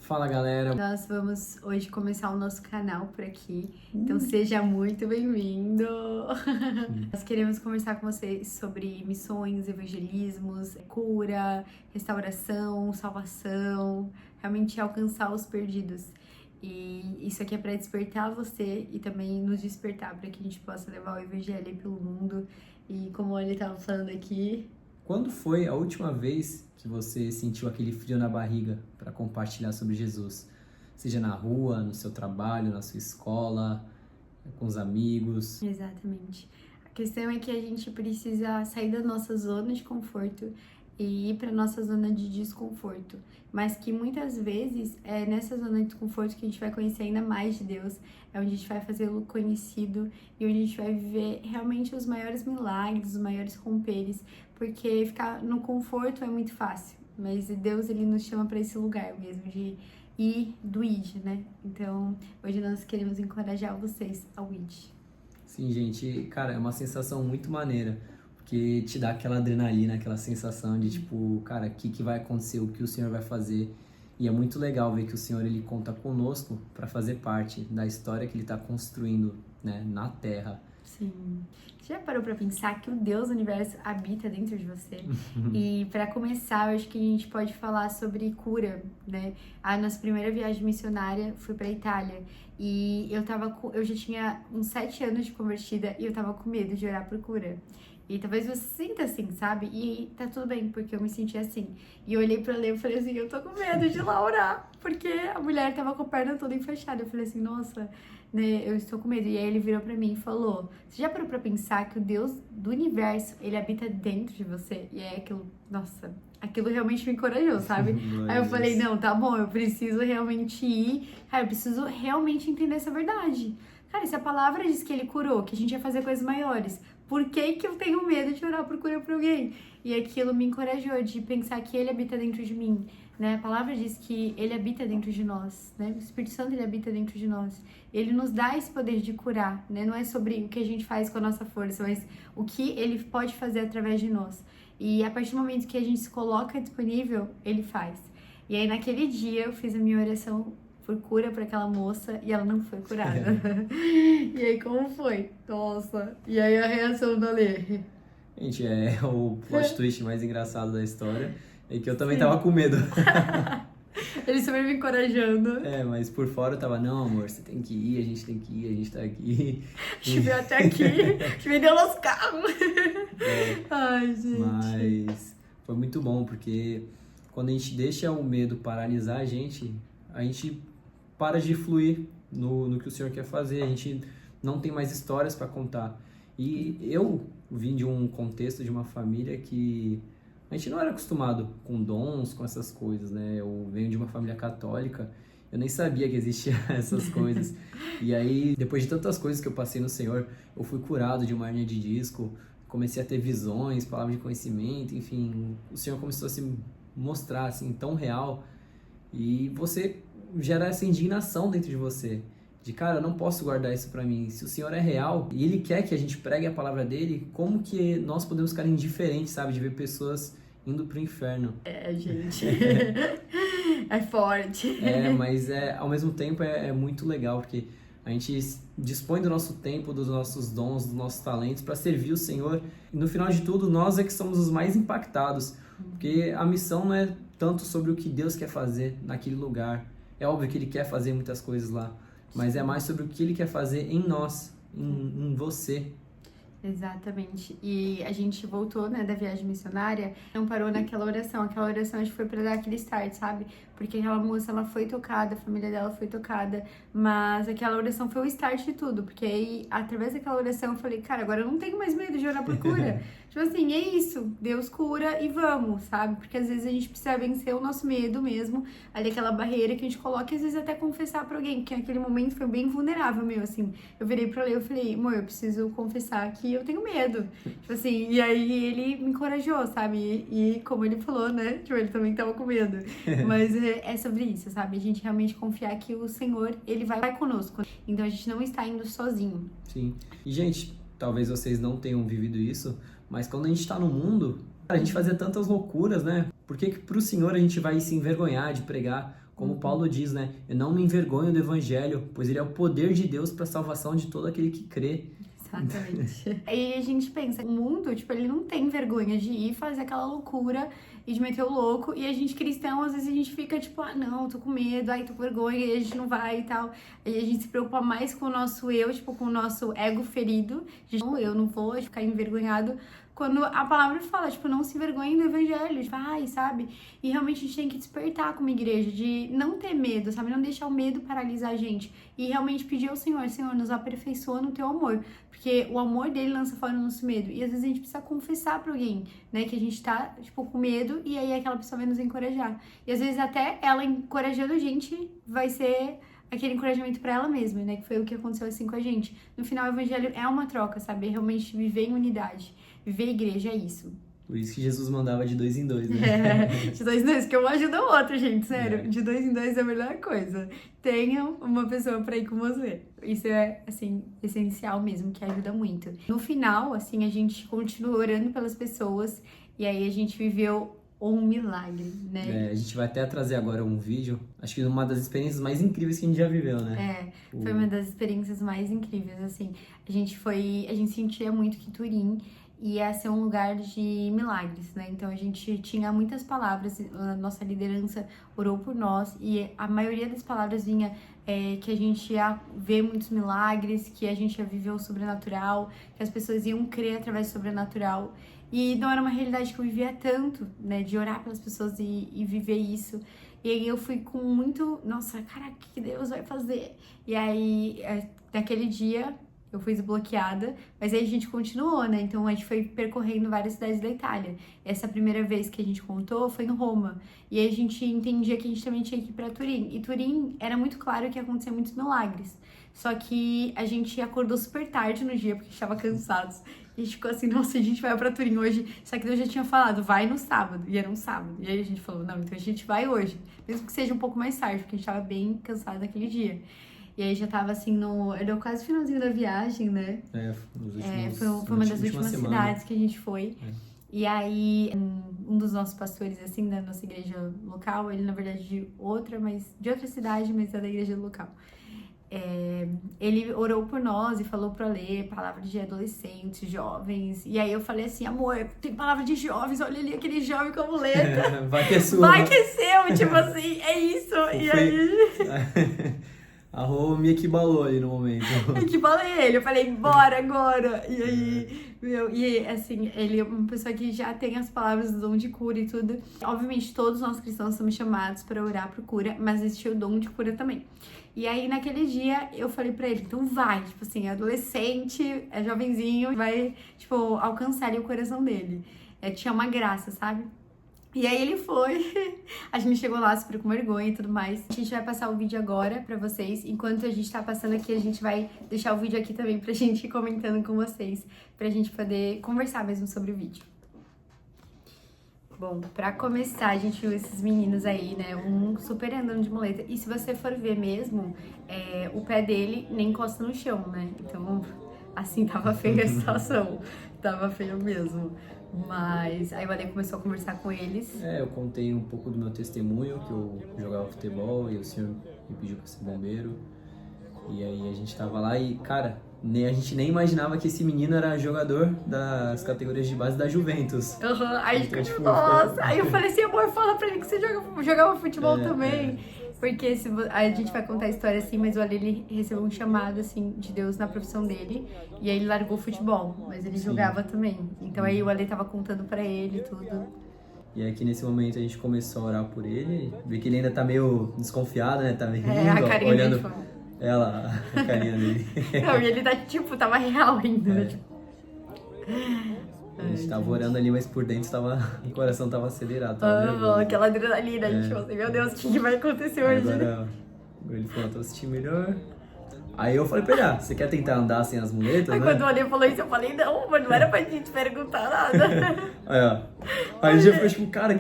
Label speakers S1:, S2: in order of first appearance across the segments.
S1: Fala, galera!
S2: Nós vamos hoje começar o nosso canal por aqui, então seja muito bem-vindo! Nós queremos conversar com vocês sobre missões, evangelismos, cura, restauração, salvação, realmente alcançar os perdidos. E isso aqui é para despertar você e também nos despertar para que a gente possa levar o evangelho pelo mundo. E como ele estava falando aqui...
S1: Quando foi a última vez que você sentiu aquele frio na barriga para compartilhar sobre Jesus? Seja na rua, no seu trabalho, na sua escola, com os amigos.
S2: Exatamente. A questão é que a gente precisa sair da nossa zona de conforto e ir para nossa zona de desconforto. Mas que muitas vezes é nessa zona de desconforto que a gente vai conhecer ainda mais de Deus, é onde a gente vai fazê-lo conhecido e onde a gente vai viver realmente os maiores milagres, os maiores romperes, porque ficar no conforto é muito fácil, mas Deus ele nos chama para esse lugar mesmo de ir do id, né? Então, hoje nós queremos encorajar vocês ao id.
S1: Sim, gente, cara, é uma sensação muito maneira, porque te dá aquela adrenalina, aquela sensação de tipo, cara, o que vai acontecer, o que o Senhor vai fazer. E é muito legal ver que o Senhor ele conta conosco para fazer parte da história que ele está construindo, né, na Terra.
S2: Sim. Você já parou para pensar que o Deus do universo habita dentro de você? E para começar, eu acho que a gente pode falar sobre cura, né? A nossa primeira viagem missionária foi para Itália e eu já tinha uns 7 anos de convertida e eu tava com medo de orar por cura. E talvez você sinta assim, sabe? E tá tudo bem, porque eu me senti assim. E eu olhei pra Lê e falei assim, eu tô com medo de ir lá orar. Porque a mulher tava com a perna toda enfaixada. Eu falei assim, nossa, né, eu estou com medo. E aí ele virou pra mim e falou, você já parou pra pensar que o Deus do universo, ele habita dentro de você? E aí aquilo, nossa, aquilo realmente me encorajou, sabe? Aí eu falei, não, tá bom, eu preciso realmente ir. Cara, eu preciso realmente entender essa verdade. Cara, se a palavra diz que ele curou, que a gente ia fazer coisas maiores, por que eu tenho medo de orar por cura por alguém? E aquilo me encorajou de pensar que ele habita dentro de mim, né? A palavra diz que ele habita dentro de nós, né? O Espírito Santo, ele habita dentro de nós. Ele nos dá esse poder de curar, né? Não é sobre o que a gente faz com a nossa força, mas o que ele pode fazer através de nós. E a partir do momento que a gente se coloca disponível, ele faz. E aí, naquele dia, eu fiz a minha oração por cura para aquela moça e ela não foi curada. E aí, como foi? Nossa. E aí, a reação da Lê?
S1: Gente, é o plot twist mais engraçado da história. É que eu também tava com medo.
S2: Ele super me encorajando.
S1: É, mas por fora eu tava, não, amor, você tem que ir, a gente tem que ir, a gente tá aqui.
S2: A gente veio até aqui, a gente vendeu nosso carro. Ai, gente.
S1: Mas foi muito bom, porque quando a gente deixa o medo paralisar a gente para de fluir no que o Senhor quer fazer, a gente não tem mais histórias para contar. E eu vim de um contexto de uma família que a gente não era acostumado com dons, com essas coisas, né? Eu venho de uma família católica, eu nem sabia que existiam essas coisas. E aí, depois de tantas coisas que eu passei no Senhor, eu fui curado de uma hernia de disco, comecei a ter visões, palavras de conhecimento, enfim, o Senhor começou a se mostrar assim tão real e você gera essa indignação dentro de você. De, cara, eu não posso guardar isso pra mim. Se o Senhor é real e Ele quer que a gente pregue a palavra dele, como que nós podemos ficar indiferentes, sabe? De ver pessoas indo pro inferno.
S2: É, gente. É forte.
S1: É, mas ao mesmo tempo é muito legal, porque a gente dispõe do nosso tempo, dos nossos dons, dos nossos talentos para servir o Senhor. E no final de tudo, nós é que somos os mais impactados. Porque a missão não é tanto sobre o que Deus quer fazer naquele lugar. É óbvio que Ele quer fazer muitas coisas lá. Mas é mais sobre o que Ele quer fazer em nós, em você.
S2: Exatamente. E a gente voltou, né, da viagem missionária, não parou naquela oração. Aquela oração acho que foi pra dar aquele start, sabe? Porque aquela moça, ela foi tocada, a família dela foi tocada, mas aquela oração foi o start de tudo. Porque aí, através daquela oração, eu falei, cara, agora eu não tenho mais medo de orar por cura. Tipo assim, é isso, Deus cura e vamos, sabe? Porque às vezes a gente precisa vencer o nosso medo mesmo, ali aquela barreira que a gente coloca e às vezes até confessar pra alguém, porque naquele momento foi bem vulnerável meu, assim. Eu virei pra Lê, eu falei, amor, eu preciso confessar que eu tenho medo. Tipo assim, e aí ele me encorajou, sabe? E como ele falou, né? Tipo, ele também tava com medo. Mas é sobre isso, sabe? A gente realmente confiar que o Senhor, ele vai conosco. Então a gente não está indo sozinho.
S1: Sim. E, gente, talvez vocês não tenham vivido isso, mas quando a gente tá no mundo, a gente fazia tantas loucuras, né? Por que pro Senhor a gente vai se envergonhar de pregar Como Paulo diz, né? Eu não me envergonho do evangelho, pois ele é o poder de Deus para a salvação de todo aquele que crê.
S2: Exatamente. E a gente pensa, o mundo, tipo, ele não tem vergonha de ir fazer aquela loucura e de meter o louco. E a gente, cristão, às vezes a gente fica tipo, ah, não, tô com medo, ai, tô com vergonha, e a gente não vai e tal. Aí a gente se preocupa mais com o nosso eu, tipo, com o nosso ego ferido. De, não, eu não vou ficar envergonhado. Quando a palavra fala, tipo, não se envergonhe do evangelho, tipo, ai, sabe? E realmente a gente tem que despertar como igreja, de não ter medo, sabe? Não deixar o medo paralisar a gente. E realmente pedir ao Senhor, Senhor, nos aperfeiçoa no teu amor. Porque o amor dele lança fora o nosso medo. E às vezes a gente precisa confessar pra alguém, né? Que a gente tá, tipo, com medo e aí aquela pessoa vai nos encorajar. E às vezes até ela encorajando a gente vai ser aquele encorajamento pra ela mesma, né? Que foi o que aconteceu assim com a gente. No final, o evangelho é uma troca, sabe? Realmente viver em unidade. Viver a igreja é isso.
S1: Por isso que Jesus mandava de 2 em 2, né?
S2: De 2 em 2, que um ajuda o outro, gente, sério. De 2 em 2 é a melhor coisa. Tenha uma pessoa pra ir com você. Isso é, assim, essencial mesmo, que ajuda muito. No final, assim, a gente continua orando pelas pessoas e aí a gente viveu um milagre, né?
S1: A gente vai até trazer agora um vídeo, acho que uma das experiências mais incríveis que a gente já viveu, né?
S2: Foi uma das experiências mais incríveis, assim. A gente sentia muito que Turim ia ser um lugar de milagres, né? Então a gente tinha muitas palavras, a nossa liderança orou por nós e a maioria das palavras vinha que a gente ia ver muitos milagres, que a gente ia viver o sobrenatural, que as pessoas iam crer através do sobrenatural. E não era uma realidade que eu vivia tanto, né? De orar pelas pessoas e viver isso. E aí eu fui com muito, nossa, cara, o que Deus vai fazer? E aí, naquele dia, eu fui desbloqueada, mas aí a gente continuou, né? Então a gente foi percorrendo várias cidades da Itália. Essa primeira vez que a gente contou foi em Roma. E aí a gente entendia que a gente também tinha que ir pra Turim. E Turim era muito claro que ia acontecer muitos milagres. Só que a gente acordou super tarde no dia, porque estava cansados. E a gente ficou assim, nossa, a gente vai pra Turim hoje. Só que Deus já tinha falado, vai no sábado. E era um sábado. E aí a gente falou, não, então a gente vai hoje. Mesmo que seja um pouco mais tarde, porque a gente tava bem cansado naquele dia. E aí já tava assim, era quase finalzinho da viagem, né? Foi uma das últimas cidades que a gente foi. E aí, um dos nossos pastores, assim, da nossa igreja local, ele na verdade de outra cidade, mas é da igreja local. Ele orou por nós e falou pra ler palavras de adolescentes, jovens. E aí eu falei assim, amor, tem palavra de jovens, olha ali aquele jovem com a muleta.
S1: Vai que é sua.
S2: Vai que é seu, tipo assim, é isso. E aí...
S1: A Rô me equibalou ali no momento.
S2: Equibalei ele, eu falei, bora agora. E aí, assim, ele é uma pessoa que já tem as palavras do dom de cura e tudo. Obviamente, todos nós cristãos somos chamados para orar por cura, mas existe o dom de cura também. E aí, naquele dia, eu falei pra ele, então vai, tipo assim, adolescente, jovenzinho, vai, tipo, alcançar ali o coração dele. Tinha uma graça, sabe? E aí ele foi, a gente chegou lá super com vergonha e tudo mais. A gente vai passar o vídeo agora pra vocês. Enquanto a gente tá passando aqui, a gente vai deixar o vídeo aqui também pra gente ir comentando com vocês. Pra gente poder conversar mesmo sobre o vídeo. Bom, pra começar, a gente viu esses meninos aí, né, um super andando de muleta. E se você for ver mesmo, o pé dele nem encosta no chão, né? Então, assim, tava feia a situação. Tava feio mesmo. Mas aí o Ale começou a conversar com eles.
S1: Eu contei um pouco do meu testemunho, que eu jogava futebol e o senhor me pediu pra ser bombeiro. E aí a gente tava lá e, cara, a gente nem imaginava que esse menino era jogador das categorias de base da Juventus.
S2: Aí então, tipo, nossa, aí eu falei assim, amor, fala pra ele que você jogava futebol também. Porque a gente vai contar a história assim, mas o Ale, ele recebeu um chamado, assim, de Deus na profissão dele. E aí ele largou o futebol, mas ele jogava também. Então aí o Ale tava contando pra ele tudo.
S1: E aqui nesse momento a gente começou a orar por ele. Vê que ele ainda tá meio desconfiado, né? Tá meio rindo, olhando a carinha dele.
S2: Não, e ele tá, tipo, tava real ainda, né? Tipo...
S1: A gente tava orando ali, mas por dentro o coração tava acelerado.
S2: Aquela adrenalina, a gente falou assim, meu Deus, o que vai acontecer hoje?
S1: Agora ele falou, tô sentindo melhor. Aí eu falei pra ele, você quer tentar andar sem as muletas,
S2: aí
S1: né?
S2: Quando o Ale falou isso, eu falei, não, mas não era pra gente perguntar nada.
S1: Aí já foi tipo, cara...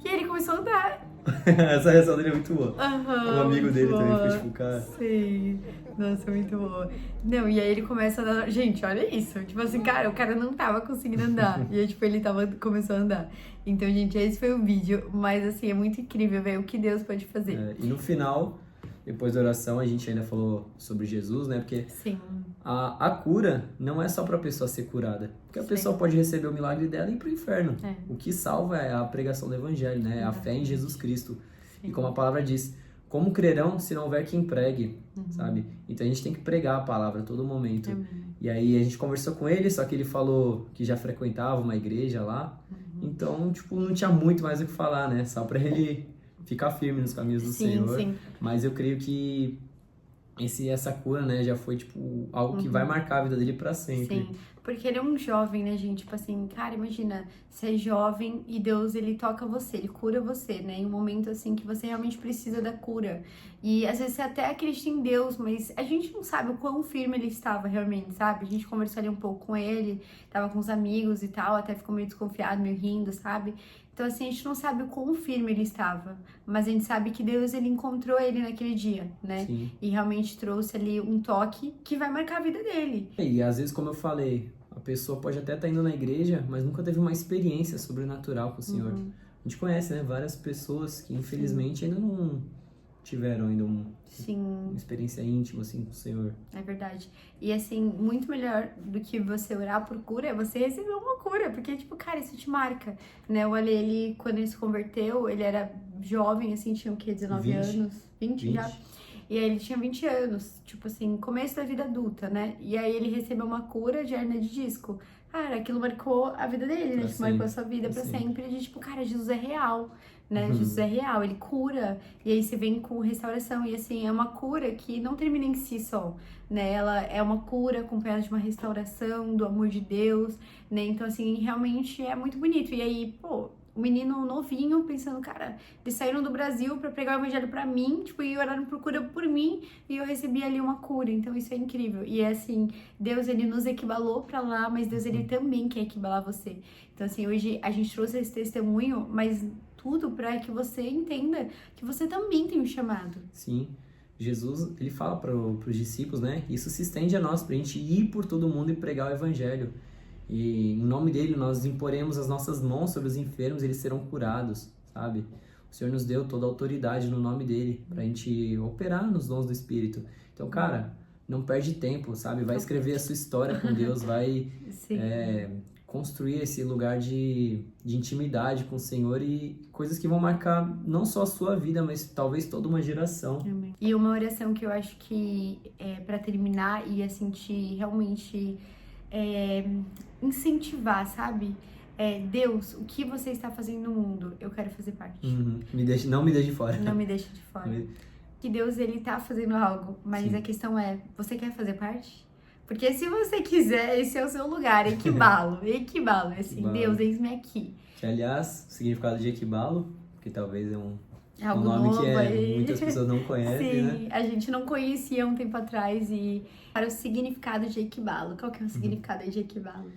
S2: E ele começou a andar.
S1: Essa reação dele é muito boa.
S2: Aham,
S1: Um amigo dele
S2: boa.
S1: também foi tipo, cara...
S2: Sim. Nossa, muito boa. Não, e aí ele começa a andar. Gente, olha isso. Tipo assim, cara, o cara não tava conseguindo andar. E aí, tipo, ele começou a andar. Então, gente, esse foi o vídeo. Mas, assim, é muito incrível ver o que Deus pode fazer.
S1: E no final, depois da oração, a gente ainda falou sobre Jesus, né? Porque
S2: Sim.
S1: a cura não é só pra pessoa ser curada. Porque a
S2: Sim.
S1: pessoa pode receber o milagre dela e ir pro inferno.
S2: É.
S1: O que salva é a pregação do evangelho, né? A fé em Jesus Cristo.
S2: Sim.
S1: E como a palavra diz, como crerão se não houver quem pregue, sabe? Então a gente tem que pregar a palavra a todo momento. E aí a gente conversou com ele, só que ele falou que já frequentava uma igreja lá. Então, tipo, não tinha muito mais o que falar, né? Só pra ele ficar firme nos caminhos do Senhor.
S2: Sim.
S1: Mas eu creio que essa cura, né, já foi, tipo, algo que vai marcar a vida dele pra sempre.
S2: Sim, porque ele é um jovem, né, gente? Tipo assim, cara, imagina, você é jovem e Deus, ele toca você, ele cura você, né? Em um momento, assim, que você realmente precisa da cura. E, às vezes, você até acredita em Deus, mas a gente não sabe o quão firme ele estava realmente, sabe? A gente conversou ali um pouco com ele, tava com os amigos e tal, até ficou meio desconfiado, meio rindo, sabe? Então, assim, a gente não sabe o quão firme ele estava, mas a gente sabe que Deus, ele encontrou ele naquele dia, né?
S1: Sim.
S2: E realmente trouxe ali um toque que vai marcar a vida dele.
S1: E às vezes, como eu falei, a pessoa pode até estar indo na igreja, mas nunca teve uma experiência sobrenatural com o Senhor. A gente conhece, né, várias pessoas que infelizmente ainda não tiveram ainda uma experiência íntima assim com o Senhor.
S2: É verdade. E assim, muito melhor do que você orar por cura é você receber uma cura, porque tipo, cara, isso te marca, né? Eu olhei ele, quando ele se converteu, ele era jovem, assim, tinha o quê? 19 anos? 20 já? E aí ele tinha 20 anos, tipo assim, começo da vida adulta, né? E aí ele recebeu uma cura de hernia de disco. Cara, aquilo marcou a vida dele, né? Tipo, marcou a sua vida pra sempre. De tipo, cara, Jesus é real, né? Jesus é real, ele cura. E aí você vem com restauração. E assim, é uma cura que não termina em si só, né? Ela é uma cura acompanhada de uma restauração, do amor de Deus, né? Então, assim, realmente é muito bonito. E aí, pô, o menino novinho pensando, cara, eles saíram do Brasil pra pregar o evangelho pra mim, tipo, e oraram por cura por mim, e eu recebi ali uma cura. Então isso é incrível. E é assim, Deus, ele nos equibalou pra lá, mas Deus, ele também quer equibalar você. Então assim, hoje a gente trouxe esse testemunho, mas tudo pra que você entenda que você também tem um chamado.
S1: Sim. Jesus, ele fala para os discípulos, né? Isso se estende a nós, pra gente ir por todo mundo e pregar o evangelho. E em nome dele nós imporemos as nossas mãos sobre os enfermos e eles serão curados, sabe? O Senhor nos deu toda a autoridade no nome dele pra gente operar nos dons do Espírito. Então, cara, não perde tempo, sabe? Vai escrever a sua história com Deus, vai construir esse lugar de intimidade com o Senhor e coisas que vão marcar não só a sua vida, mas talvez toda uma geração.
S2: Amém. E uma oração que eu acho que, pra terminar, ia sentir realmente... incentivar, sabe? Deus, o que você está fazendo no mundo? Eu quero fazer parte.
S1: Não me deixe de fora.
S2: Não me deixe de fora. Que Deus, ele tá fazendo algo, mas
S1: Sim.
S2: a questão é, você quer fazer parte? Porque se você quiser, esse é o seu lugar, equibalo, assim,
S1: Equibalo.
S2: Deus, eis-me aqui.
S1: Que, aliás, o significado de equibalo, que talvez é um
S2: Algo
S1: nome
S2: novo
S1: que
S2: aí.
S1: muitas pessoas não conhecem,
S2: Sim,
S1: né?
S2: a gente não conhecia um tempo atrás e para o significado de equibalo. Qual que é o significado aí de equibalo?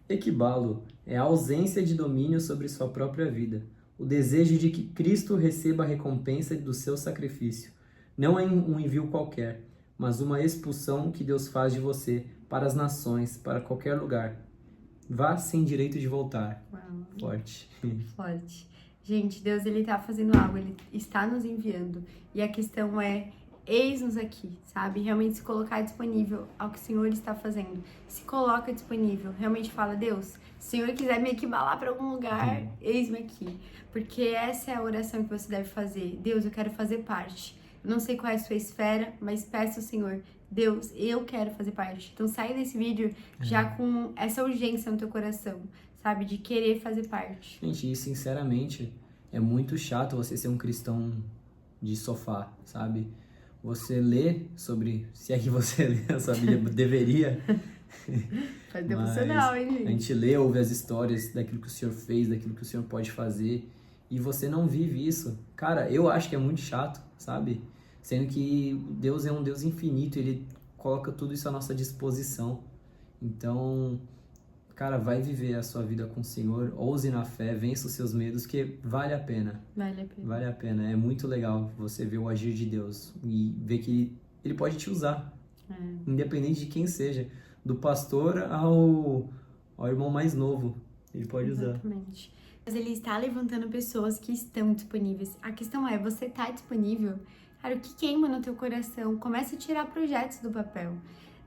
S1: Equibalo é a ausência de domínio sobre sua própria vida, o desejo de que Cristo receba a recompensa do seu sacrifício. Não é um envio qualquer, mas uma expulsão que Deus faz de você para as nações, para qualquer lugar. Vá sem direito de voltar.
S2: Uau.
S1: Forte.
S2: Forte. Gente, Deus, ele tá fazendo algo, ele está nos enviando. E a questão é, eis-nos aqui, sabe? Realmente se colocar disponível ao que o Senhor está fazendo. Se coloca disponível. Realmente fala, Deus, se o Senhor quiser me equibalar para algum lugar, eis-me aqui. Porque essa é a oração que você deve fazer. Deus, eu quero fazer parte. Eu não sei qual é a sua esfera, mas peço ao Senhor, Deus, eu quero fazer parte. Então sai desse vídeo já com essa urgência no teu coração, sabe? De querer fazer parte.
S1: Gente, e sinceramente, é muito chato você ser um cristão de sofá, sabe? Você lê sobre, se é que você lê essa Bíblia, deveria.
S2: Faz devocional, hein, gente?
S1: A gente lê, ouve as histórias daquilo que o Senhor fez, daquilo que o Senhor pode fazer, e você não vive isso. Cara, eu acho que é muito chato, sabe? Sendo que Deus é um Deus infinito, Ele coloca tudo isso à nossa disposição. Então, cara, vai viver a sua vida com o Senhor, ouse na fé, vença os seus medos, que vale a pena.
S2: Vale a pena.
S1: Vale a pena. É muito legal você ver o agir de Deus e ver que Ele pode te usar, independente de quem seja, do pastor ao irmão mais novo, Ele pode usar.
S2: Exatamente. Mas Ele está levantando pessoas que estão disponíveis. A questão é, você está disponível? Cara, o que queima no teu coração? Começa a tirar projetos do papel,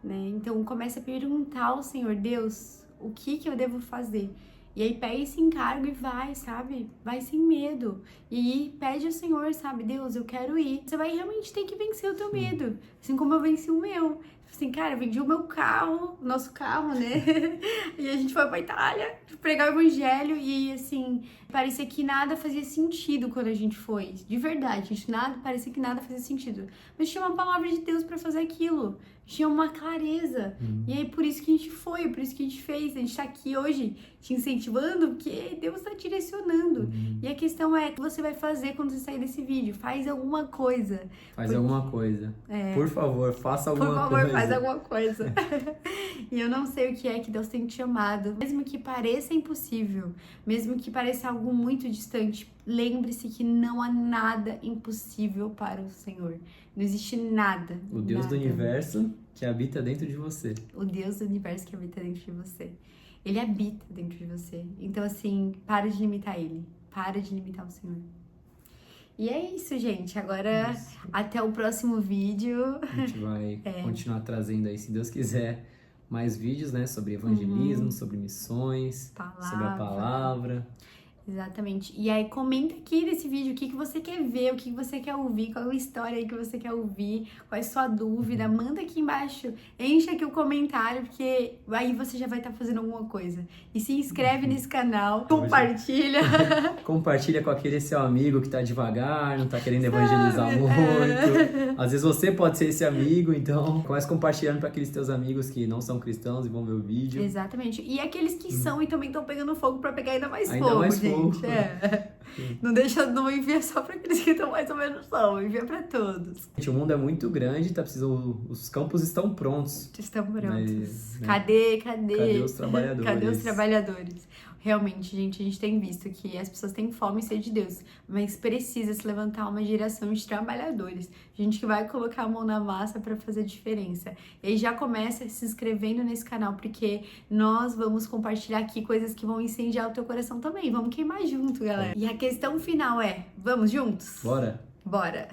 S2: né? Então, começa a perguntar ao Senhor, Deus, o que eu devo fazer? E aí, pega esse encargo e vai, sabe? Vai sem medo. E aí, pede ao Senhor, sabe? Deus, eu quero ir. Você vai realmente ter que vencer o teu medo. Assim como eu venci o meu. Assim, cara, eu vendi o meu carro, nosso carro, né? E a gente foi pra Itália pregar o evangelho e, assim, parecia que nada fazia sentido quando a gente foi. De verdade, gente, parecia que nada fazia sentido. Mas tinha uma palavra de Deus pra fazer aquilo. Tinha uma clareza. E aí, por isso que a gente foi, por isso que a gente fez. A gente tá aqui hoje te incentivando, porque Deus tá direcionando. E a questão é, o que você vai fazer quando você sair desse vídeo? Faz alguma coisa.
S1: Faz alguma coisa. Por favor, faça alguma coisa.
S2: Por favor, faz alguma coisa. E eu não sei o que é que Deus tem te chamado. Mesmo que pareça impossível, mesmo que pareça algo muito distante, lembre-se que não há nada impossível para o Senhor. Não existe nada.
S1: O Deus
S2: nada.
S1: do universo que habita dentro de você.
S2: O Deus do universo que habita dentro de você. Ele habita dentro de você. Então, assim, para de limitar Ele. Para de limitar o Senhor. E é isso, gente. Agora, até o próximo vídeo.
S1: A gente vai continuar trazendo aí, se Deus quiser, mais vídeos, né? Sobre evangelismo, sobre missões, sobre a palavra.
S2: Exatamente. E aí, comenta aqui nesse vídeo o que você quer ver, o que você quer ouvir, qual é a história aí que você quer ouvir, qual é a sua dúvida. Manda aqui embaixo, enche aqui o comentário, porque aí você já vai estar fazendo alguma coisa. E se inscreve nesse canal, compartilha.
S1: Compartilha com aquele seu amigo que tá devagar, não tá querendo evangelizar muito. Às vezes você pode ser esse amigo, então comece compartilhando para aqueles teus amigos que não são cristãos e vão ver o vídeo.
S2: Exatamente. E aqueles que são e também estão pegando fogo para pegar ainda mais
S1: ainda
S2: fogo,
S1: mais
S2: gente.
S1: fogo.
S2: Não envia só para aqueles que estão mais ou menos são, envia para todos.
S1: Gente, o mundo é muito grande, os campos estão prontos.
S2: Estão prontos.
S1: Mas, né?
S2: Cadê
S1: os trabalhadores?
S2: Cadê os trabalhadores? Realmente, gente, a gente tem visto que as pessoas têm fome e sede de Deus, mas precisa se levantar uma geração de trabalhadores, gente que vai colocar a mão na massa para fazer diferença. E aí já começa se inscrevendo nesse canal, porque nós vamos compartilhar aqui coisas que vão incendiar o teu coração também. Vamos queimar junto, galera. E a questão final é, vamos juntos?
S1: Bora!
S2: Bora!